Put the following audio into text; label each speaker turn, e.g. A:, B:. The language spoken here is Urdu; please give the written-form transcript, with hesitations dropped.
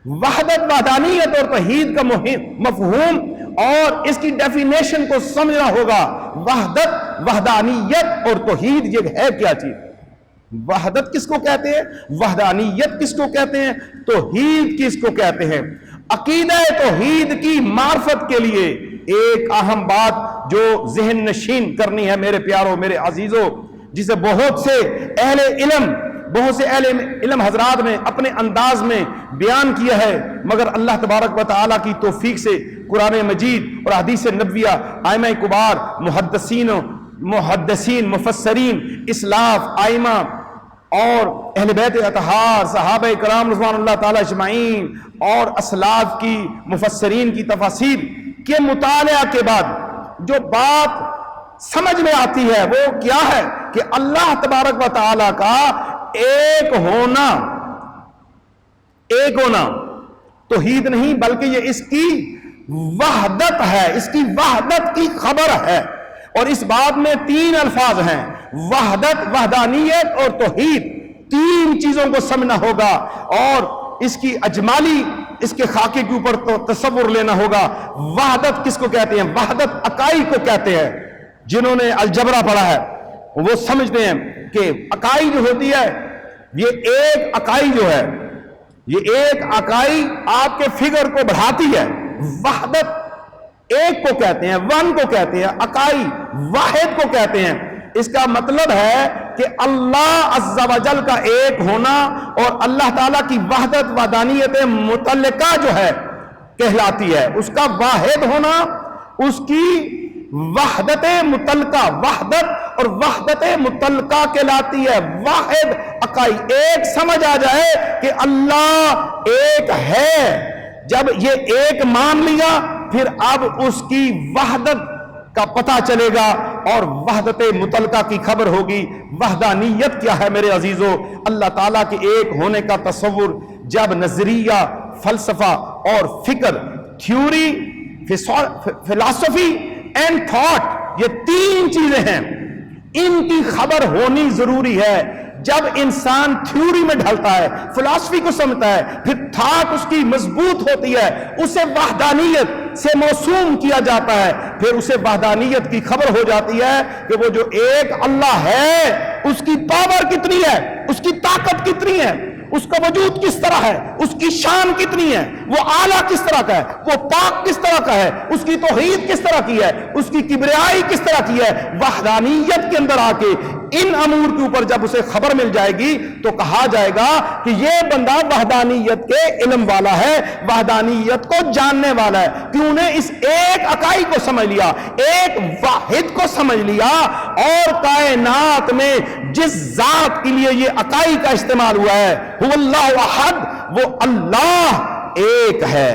A: وحدت وحدانیت اور توحید کا مفہوم اور اس کی ڈیفینیشن کو سمجھنا ہوگا. وحدت وحدانیت اور توحید یہ ہے کیا چیز؟ وحدت کس کو کہتے ہیں؟ وحدانیت کس کو کہتے ہیں؟ توحید کس کو کہتے ہیں؟ عقیدہ توحید کی معرفت کے لیے ایک اہم بات جو ذہن نشین کرنی ہے میرے پیاروں، میرے عزیزوں، جسے بہت سے اہل علم حضرات نے اپنے انداز میں بیان کیا ہے، مگر اللہ تبارک و تعالیٰ کی توفیق سے قرآن مجید اور حدیث نبویہ، ائمہ کبار، محدثین، مفسرین، اسلاف، ائمہ اور اہل بیت اطہار، صحابہ کرام رضوان اللہ تعالی اجمعین اور اسلاف کی مفسرین کی تفاسیر کے مطالعہ کے بعد جو بات سمجھ میں آتی ہے وہ کیا ہے کہ اللہ تبارک و تعالی کا ایک ہونا توحید نہیں بلکہ یہ اس کی وحدت ہے، اس کی وحدت کی خبر ہے. اور اس بات میں 3 الفاظ ہیں، وحدت، وحدانیت اور توحید. 3 چیزوں کو سمجھنا ہوگا اور اس کی اجمالی، اس کے خاکے کے اوپر تصور لینا ہوگا. وحدت کس کو کہتے ہیں؟ وحدت اکائی کو کہتے ہیں. جنہوں نے الجبرا پڑھا ہے وہ سمجھتے ہیں کہ اکائی جو ہوتی ہے، یہ ایک اکائی جو ہے، یہ ایک اکائی آپ کے فگر کو بڑھاتی ہے. وحدت ایک کو کہتے ہیں، ون کو کہتے ہیں، اکائی واحد کو کہتے ہیں. اس کا مطلب ہے کہ اللہ عز و جل کا ایک ہونا اور اللہ تعالیٰ کی وحدت وحدانیت متعلقہ جو ہے کہلاتی ہے، اس کا واحد ہونا، اس کی وحدت متعلقہ، وحدت اور وحدت متعلقہ کہلاتی ہے. واحد اکائی، ایک سمجھ آ جائے کہ اللہ ایک ہے. جب یہ ایک مان لیا پھر اب اس کی وحدت کا پتہ چلے گا اور وحدت متعلقہ کی خبر ہوگی. وحدانیت کیا ہے میرے عزیزو؟ اللہ تعالیٰ کے ایک ہونے کا تصور جب نظریہ، فلسفہ اور فکر، تھیوری، فلسفی اینڈ تھاٹ، یہ 3 چیزیں ہیں، ان کی خبر ہونی ضروری ہے. جب انسان تھیوری میں ڈھلتا ہے، فلسفی کو سمجھتا ہے، پھر تھاٹ اس کی مضبوط ہوتی ہے، اسے وحدانیت سے موسوم کیا جاتا ہے، پھر اسے وحدانیت کی خبر ہو جاتی ہے کہ وہ جو ایک اللہ ہے اس کی پاور کتنی ہے، اس کی طاقت کتنی ہے، اس کا وجود کس طرح ہے، اس کی شان کتنی ہے، وہ اعلیٰ کس طرح کا ہے، وہ پاک کس طرح کا ہے، اس کی توحید کس طرح کی ہے، اس کی کبریائی کس طرح کی ہے. وحدانیت کے اندر آ کے ان امور کے اوپر جب اسے خبر مل جائے گی تو کہا جائے گا کہ یہ بندہ وحدانیت کے علم والا ہے، وحدانیت کو جاننے والا ہے. کیوں نے اس ایک اکائی کو سمجھ لیا، ایک واحد کو سمجھ لیا، اور کائنات میں جس ذات کے لیے یہ اکائی کا استعمال ہوا ہے، هو اللہ احد، وہ اللہ ایک ہے.